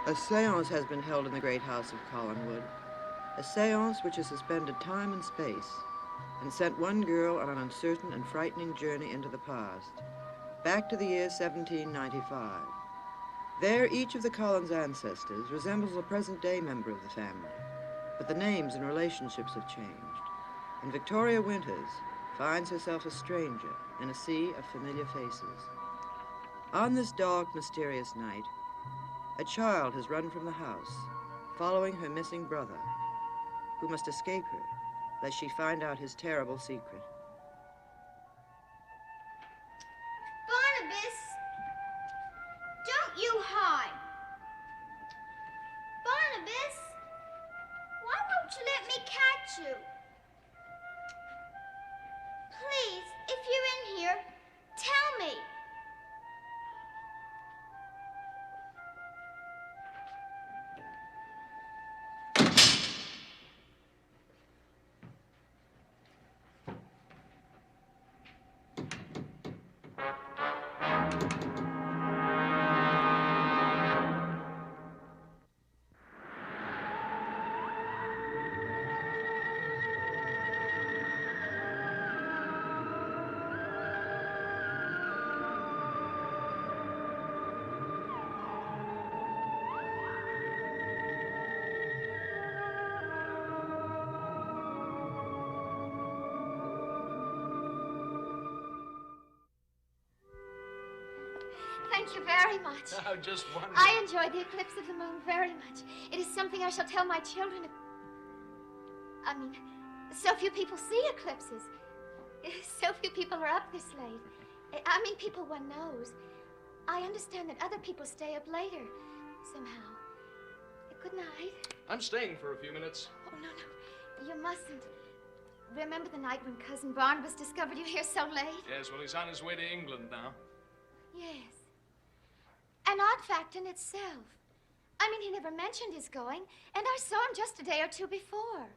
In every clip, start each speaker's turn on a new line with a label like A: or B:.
A: A seance has been held in the great house of Collinwood. A seance which has suspended time and space and sent one girl on an uncertain and frightening journey into the past, back to the year 1795. There, each of the Collins ancestors resembles a present-day member of the family, but the names and relationships have changed, and Victoria Winters finds herself a stranger in a sea of familiar faces. On this dark, mysterious night, a child has run from the house, following her missing brother, who must escape her, lest she find out his terrible secret.
B: Barnabas, don't you hide. Barnabas, why won't you let me catch you? Please, if you're in here, tell me. Thank you very much.
C: Oh, just wonderful.
B: I enjoyed the eclipse of the moon very much. It is something I shall tell my children. I mean, so few people see eclipses. So few people are up this late. I mean, people one knows. I understand that other people stay up later, somehow. Good night.
C: I'm staying for a few minutes.
B: Oh, no. You mustn't. Remember the night when Cousin Barnabas discovered you here so late?
C: Yes, well, he's on his way to England now.
B: Yes. An odd fact in itself. I mean, he never mentioned his going, and I saw him just a day or two before.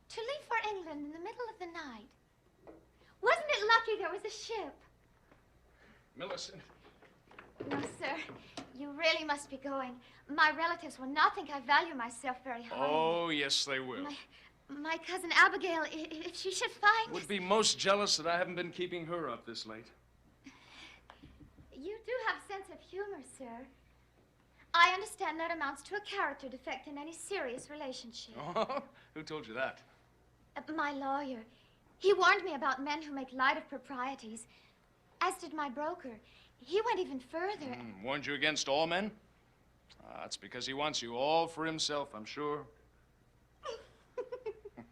B: To leave for England in the middle of the night. Wasn't it lucky there was a ship?
C: Millicent.
B: No, sir. You really must be going. My relatives will not think I value myself very highly.
C: Oh, yes, they will.
B: My cousin Abigail, if she should find...
C: Would be most jealous that I haven't been keeping her up this late.
B: You do have a sense of humor, sir. I understand that amounts to a character defect in any serious relationship.
C: Oh, who told you that?
B: My lawyer. He warned me about men who make light of proprieties, as did my broker. He went even further.
C: Warned you against all men? That's because he wants you all for himself, I'm sure.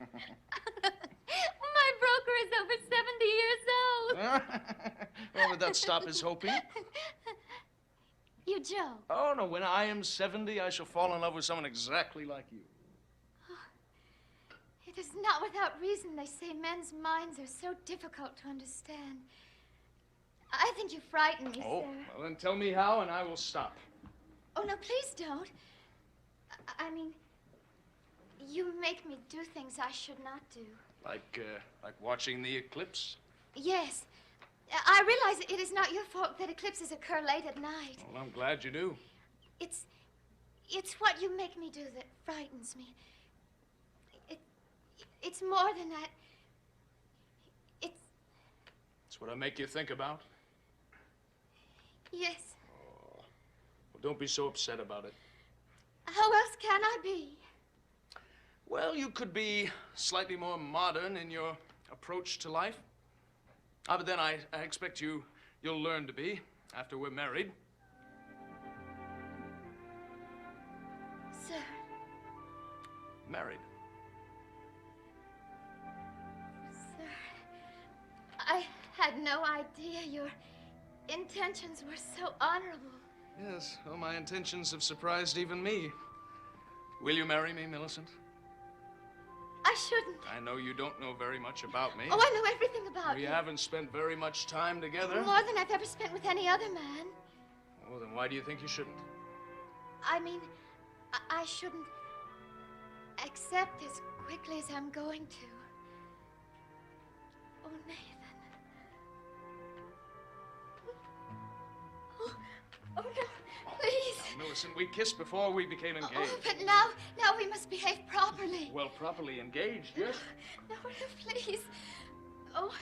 B: My broker is over 70 years old.
C: Well, would that stop his hoping?
B: You joke.
C: Oh, no, when I am 70, I shall fall in love with someone exactly like you.
B: It is not without reason they say men's minds are so difficult to understand. I think you frighten me,
C: Oh,
B: sir.
C: well, then tell me how, and I will stop.
B: Oh, no, please don't. I mean, you make me do things I should not do.
C: Like watching the eclipse?
B: Yes. I realize it is not your fault that eclipses occur late at night.
C: Well, I'm glad you do.
B: It's what you make me do that frightens me. It's more than that.
C: It's what I make you think about?
B: Yes.
C: Oh. Well, don't be so upset about it.
B: How else can I be?
C: Well, you could be slightly more modern in your approach to life. But then I expect you'll learn to be after we're married.
B: Sir.
C: Married.
B: Sir, I had no idea your intentions were so honorable.
C: Yes, well, my intentions have surprised even me. Will you marry me, Millicent?
B: I shouldn't.
C: I know you don't know very much about me.
B: Oh, I know everything about
C: We
B: you.
C: haven't spent very much time together.
B: More than I've ever spent with any other man.
C: Well, then why do you think you shouldn't?
B: I mean, I shouldn't accept as quickly as I'm going to. Oh, Nathan. Oh, no, please.
C: Millicent, we kissed before we became engaged.
B: Oh, but now we must behave properly.
C: Well, properly engaged, yes?
B: No, please. Oh,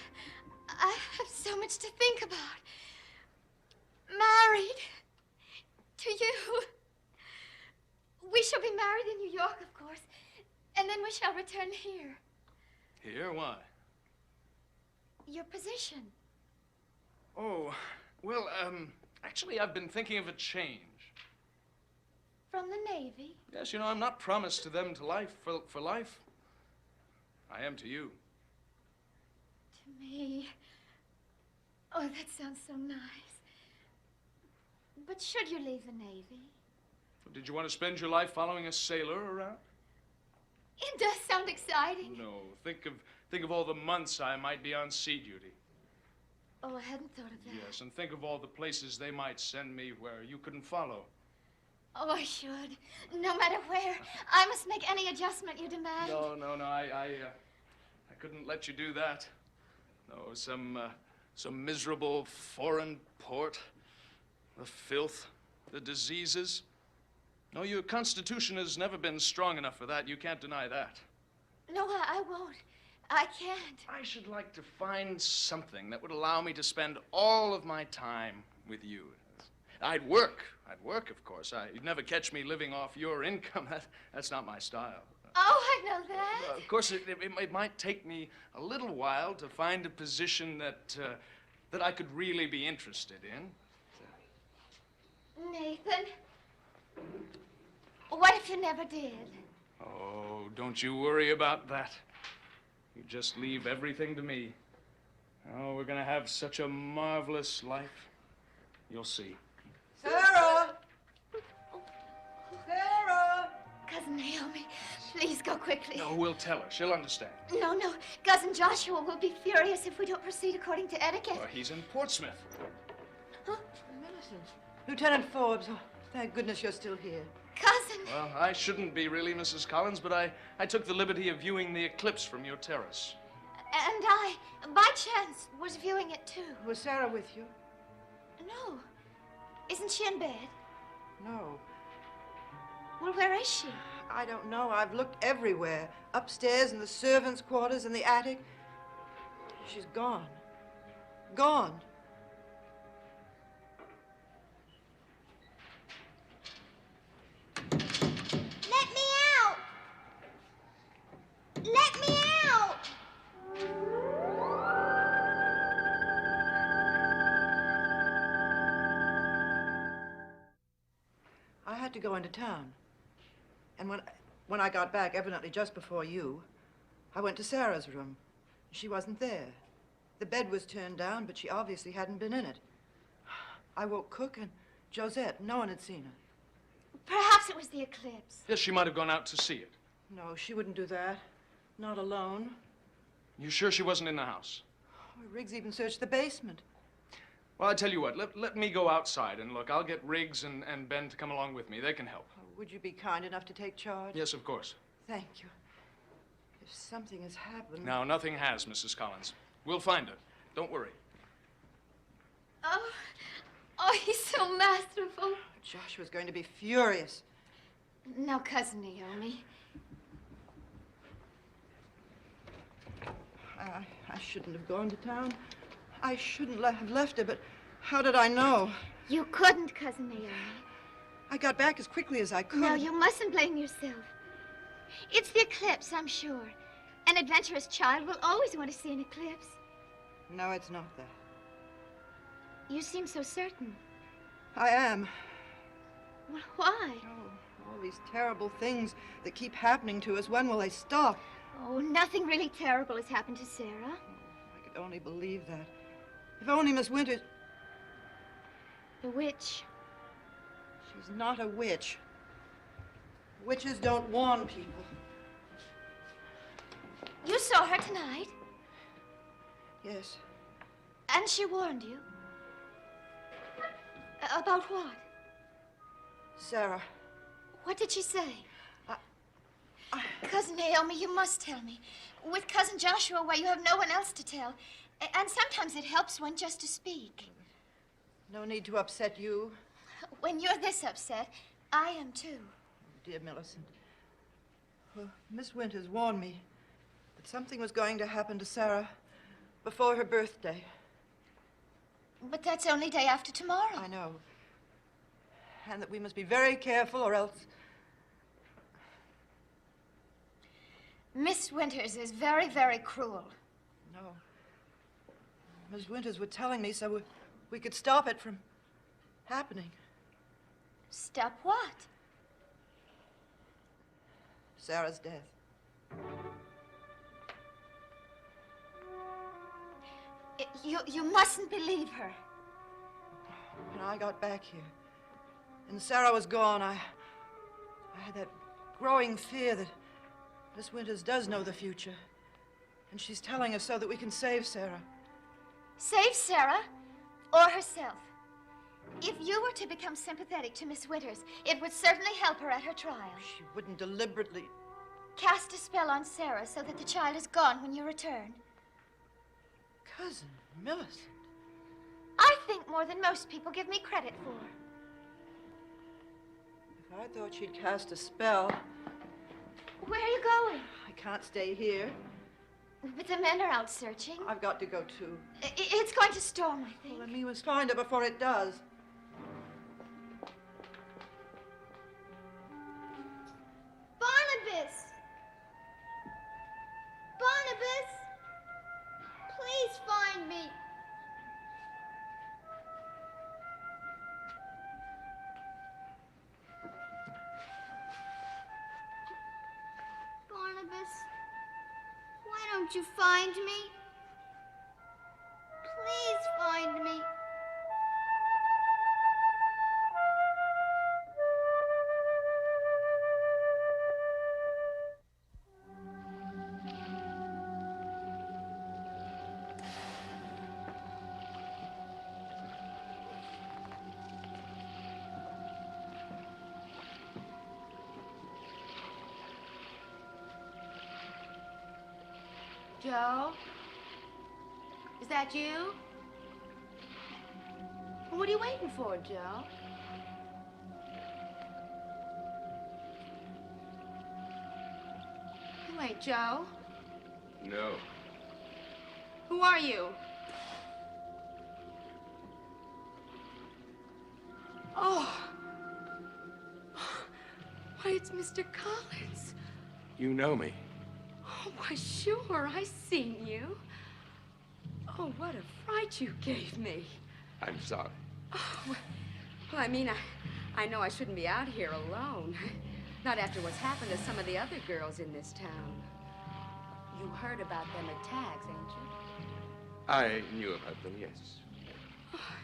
B: I have so much to think about. Married to you. We shall be married in New York, of course, and then we shall return here.
C: Here? Why?
B: Your position.
C: Oh, well, actually, I've been thinking of a change.
B: From the Navy?
C: Yes, you know, I'm not promised to them for life. I am to you.
B: To me? Oh, that sounds so nice. But should you leave the Navy?
C: Did you want to spend your life following a sailor around?
B: It does sound exciting.
C: No, think of all the months I might be on sea duty.
B: Oh, I hadn't thought of that.
C: Yes, and think of all the places they might send me where you couldn't follow.
B: Oh, I should. No matter where. I must make any adjustment you demand.
C: No, I couldn't let you do that. No, some miserable foreign port. The filth, the diseases. No, your constitution has never been strong enough for that. You can't deny that.
B: No, I won't. I can't.
C: I should like to find something that would allow me to spend all of my time with you. I'd work, of course. You'd never catch me living off your income. That's not my style.
B: Oh, I know that.
C: Of course, it might take me a little while to find a position that I could really be interested in.
B: Nathan, what if you never did?
C: Oh, don't you worry about that. You just leave everything to me. Oh, we're gonna have such a marvelous life. You'll see.
A: Sarah! Sarah!
B: Cousin Naomi, please go quickly.
C: No, we'll tell her. She'll understand.
B: No, Cousin Joshua will be furious if we don't proceed according to etiquette.
C: Well, he's in Portsmouth.
B: Huh?
A: Millicent. Lieutenant Forbes, oh, thank goodness you're still here.
B: Cousin!
C: Well, I shouldn't be really, Mrs. Collins, but I took the liberty of viewing the eclipse from your terrace.
B: And I, by chance, was viewing it too.
A: Was Sarah with you?
B: No. Isn't she in bed?
A: No.
B: Well, where is she?
A: I don't know. I've looked everywhere. Upstairs, in the servants' quarters, in the attic. She's gone. Gone.
B: Let me out! Let me out!
A: I had to go into town. And when I got back, evidently just before you, I went to Sarah's room. She wasn't there. The bed was turned down, but she obviously hadn't been in it. I woke Cook and Josette. No one had seen her.
B: Perhaps it was the eclipse.
C: Yes, she might have gone out to see it.
A: No, she wouldn't do that. Not alone.
C: You sure she wasn't in the house?
A: Oh, Riggs even searched the basement.
C: Well, I tell you what, let me go outside and look. I'll get Riggs and Ben to come along with me. They can help.
A: Oh, would you be kind enough to take charge?
C: Yes, of course.
A: Thank you. If something has happened...
C: No, nothing has, Mrs. Collins. We'll find her. Don't worry.
B: Oh, he's so masterful.
A: Joshua's going to be furious.
B: Now, Cousin Naomi.
A: I shouldn't have gone to town. I shouldn't have left her, but how did I know?
B: You couldn't, Cousin Naomi.
A: I got back as quickly as I could.
B: No, you mustn't blame yourself. It's the eclipse, I'm sure. An adventurous child will always want to see an eclipse.
A: No, it's not that.
B: You seem so certain.
A: I am.
B: Well, why?
A: Oh, all these terrible things that keep happening to us. When will they stop?
B: Oh, nothing really terrible has happened to Sarah.
A: Oh, I could only believe that. If only Miss Winters...
B: The witch.
A: She's not a witch. Witches don't warn people.
B: You saw her tonight,
A: Yes.
B: and she warned you. About what?
A: Sarah.
B: What did she say?
A: I-
B: Cousin Naomi, you must tell me. With Cousin Joshua, why, you have no one else to tell. And sometimes it helps one just to speak.
A: No need to upset you.
B: When you're this upset, I am too.
A: Dear Millicent. Well, Miss Winters warned me that something was going to happen to Sarah before her birthday.
B: But that's only day after tomorrow.
A: I know. And that we must be very careful or else...
B: Miss Winters is very, very cruel.
A: No. Miss Winters were telling me so we could stop it from happening.
B: Stop what?
A: Sarah's death.
B: You mustn't believe her.
A: When I got back here and Sarah was gone, I had that growing fear that Miss Winters does know the future. And she's telling us so that we can save Sarah.
B: Save Sarah or herself. If you were to become sympathetic to Miss Winters, it would certainly help her at her trial.
A: She wouldn't deliberately...
B: Cast a spell on Sarah so that the child is gone when you return.
A: Cousin Millicent.
B: I think more than most people give me credit for.
A: If I thought she'd cast a spell...
B: Where are you going?
A: I can't stay here.
B: But the men are out searching.
A: I've got to go too.
B: It's going to storm, I think.
A: Well, then we must find her before it does.
B: Barnabas! Barnabas! Please find me. Barnabas, why don't you find me? Please find me.
D: Joe? Is that you? What are you waiting for, Joe? Wait, Joe?
C: No.
D: Who are you? Oh. Why, it's Mr. Collins.
E: You know me.
D: Oh, why, sure, I seen you. Oh, what a fright you gave me.
E: I'm sorry.
D: Oh, well, I mean, I know I shouldn't be out here alone. Not after what's happened to some of the other girls in this town. You heard about them attacks, ain't you?
E: I knew about them, yes.
D: Oh,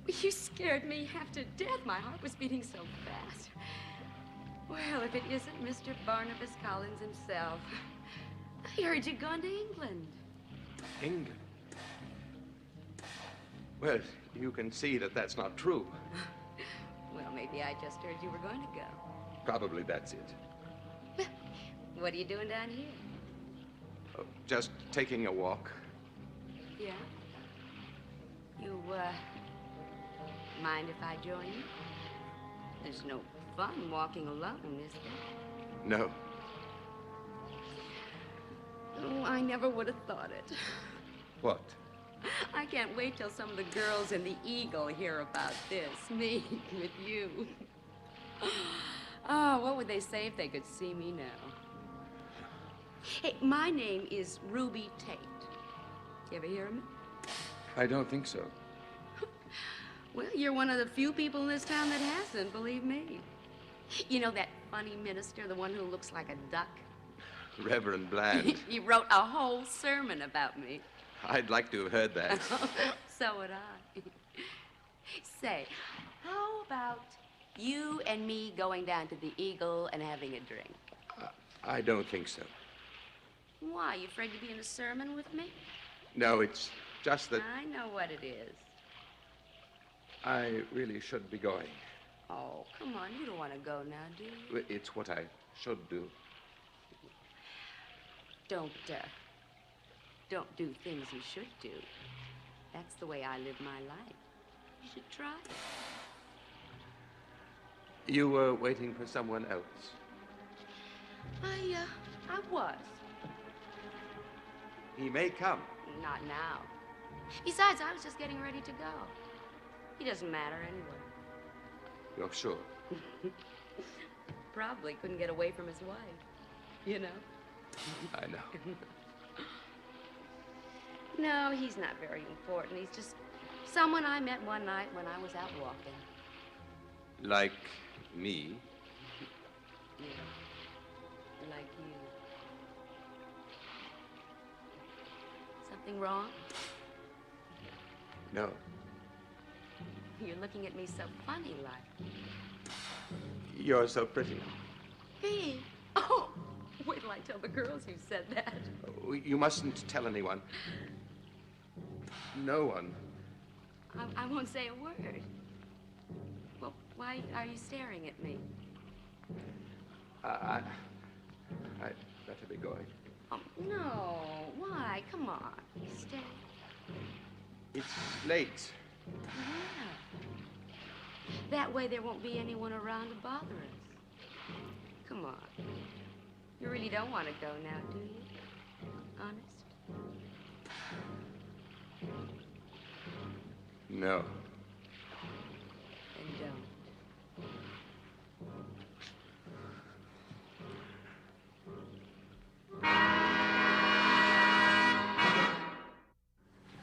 D: you scared me half to death. My heart was beating so fast. Well, if it isn't Mr. Barnabas Collins himself. I heard you'd gone to England.
E: England? Well, you can see that that's not true.
D: Well, maybe I just heard you were going to go.
E: Probably that's it.
D: What are you doing down here?
E: Oh, just taking a walk.
D: Yeah? You, mind if I join you? There's no fun walking alone, is there?
E: No.
D: Oh, I never would have thought it.
E: What?
D: I can't wait till some of the girls in the Eagle hear about this, me with you. Oh, what would they say if they could see me now? Hey, my name is Ruby Tate. You ever hear of me?
E: I don't think so.
D: Well, you're one of the few people in this town that hasn't, believe me. You know that funny minister, the one who looks like a duck?
E: Reverend Bland.
D: He wrote a whole sermon about me.
E: I'd like to have heard that.
D: So would I. Say, how about you and me going down to the Eagle and having a drink?
E: I don't think so.
D: Why, you afraid to be in a sermon with me?
E: No, it's just that
D: I know what it is.
E: I really should be going.
D: Oh, come on, you don't want to go now, do you?
E: It's what I should do.
D: Don't do things you should do. That's the way I live my life. You should try it.
E: You were waiting for someone else.
D: I was.
E: He may come.
D: Not now. Besides, I was just getting ready to go. He doesn't matter anyway.
E: You're sure?
D: Probably couldn't get away from his wife, you know?
E: I know.
D: No, he's not very important. He's just someone I met one night when I was out walking.
E: Like me?
D: Yeah. Like you. Something wrong?
E: No.
D: You're looking at me so funny like.
E: You're so pretty.
D: Me? Oh, wait till I tell the girls you said that.
E: Oh, you mustn't tell anyone. No one.
D: I won't say a word. Well, why are you staring at me?
E: I'd better be going.
D: Oh, no. Why? Come on. Stay.
E: It's late.
D: Yeah. That way there won't be anyone around to bother us. Come on. You really don't want to go now, do you? Honest?
E: No.
D: Then don't.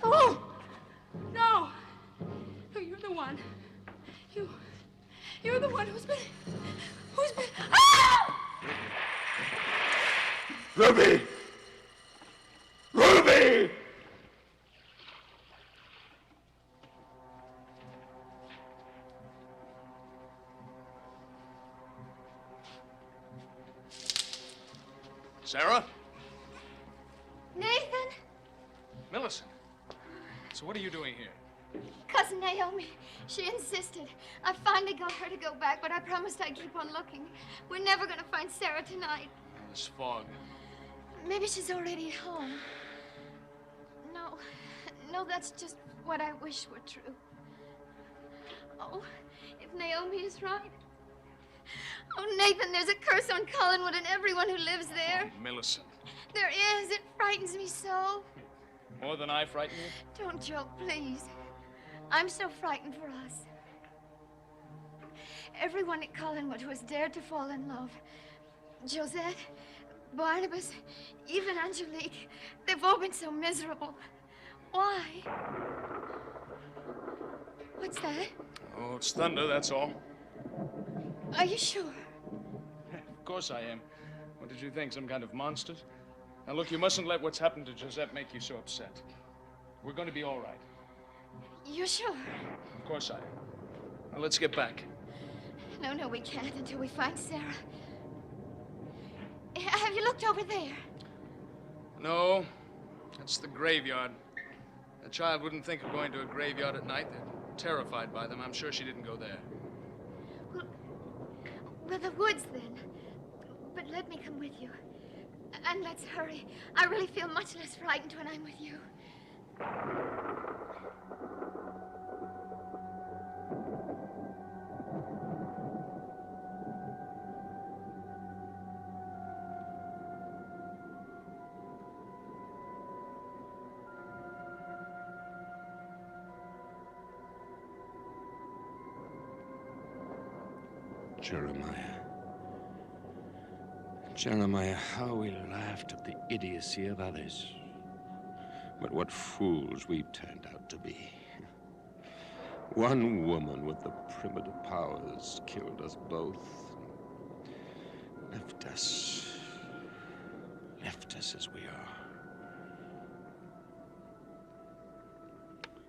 D: Oh! No! No, you're the one. You're the one who's been... Ah!
E: Ruby! Ruby!
C: Sarah?
B: Nathan?
C: Millicent. So what are you doing here?
B: Cousin Naomi. She insisted. I finally got her to go back, but I promised I'd keep on looking. We're never going to find Sarah tonight.
C: This fog.
B: Maybe she's already at home. No, that's just what I wish were true. Oh, if Naomi is right. Oh, Nathan, there's a curse on Collinwood and everyone who lives there.
C: Oh, Millicent.
B: There is. It frightens me so.
C: More than I frighten you?
B: Don't joke, please. I'm so frightened for us. Everyone at Collinwood who has dared to fall in love. Josette, Barnabas, even Angelique. They've all been so miserable. Why? What's that?
C: Oh, it's thunder, that's all.
B: Are you sure?
C: Of course I am. What did you think, some kind of monster? Now, look, you mustn't let what's happened to Josette make you so upset. We're going to be all right.
B: You're sure?
C: Of course I am. Now, let's get back.
B: No, we can't until we find Sarah. Have you looked over there?
C: No, that's the graveyard. A child wouldn't think of going to a graveyard at night. They're terrified by them. I'm sure she didn't go there.
B: Well, the woods, then. But let me come with you. And let's hurry. I really feel much less frightened when I'm with you.
E: Jeremiah, how we laughed at the idiocy of others. But what fools we turned out to be. One woman with the primitive powers killed us both. Left us as we are.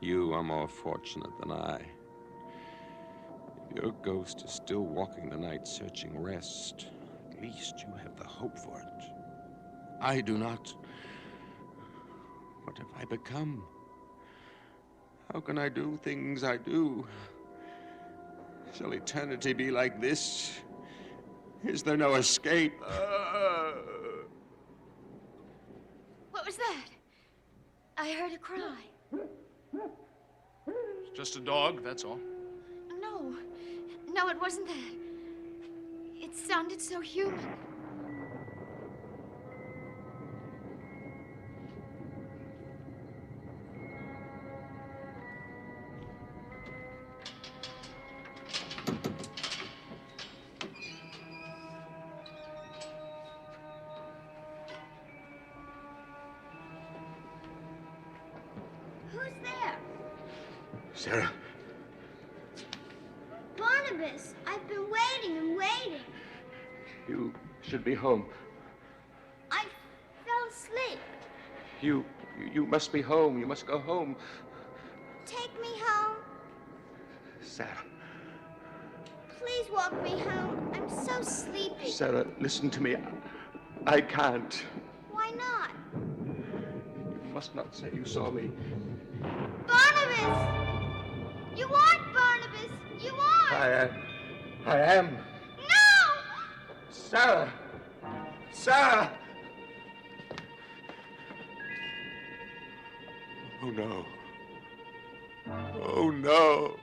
E: You are more fortunate than I. If your ghost is still walking the night searching rest, at least you have the hope for it. I do not. What have I become? How can I do things I do? Shall eternity be like this? Is there no escape?
B: What was that? I heard a cry.
C: It's just a dog, that's all.
B: No, it wasn't that. It sounded so human.
F: Who's there?
E: Sarah,
F: Barnabas, I've been waiting and waiting.
E: you should be home.
F: I fell asleep.
E: You must be home. You must go home.
F: Take me home.
E: Sarah.
F: Please walk me home. I'm so sleepy.
E: Sarah, listen to me. I can't.
F: Why not?
E: You must not say you saw me.
F: Barnabas! You aren't Barnabas! You aren't!
E: I am.
F: No!
E: Sarah! Sarah! Oh, no. Oh, no.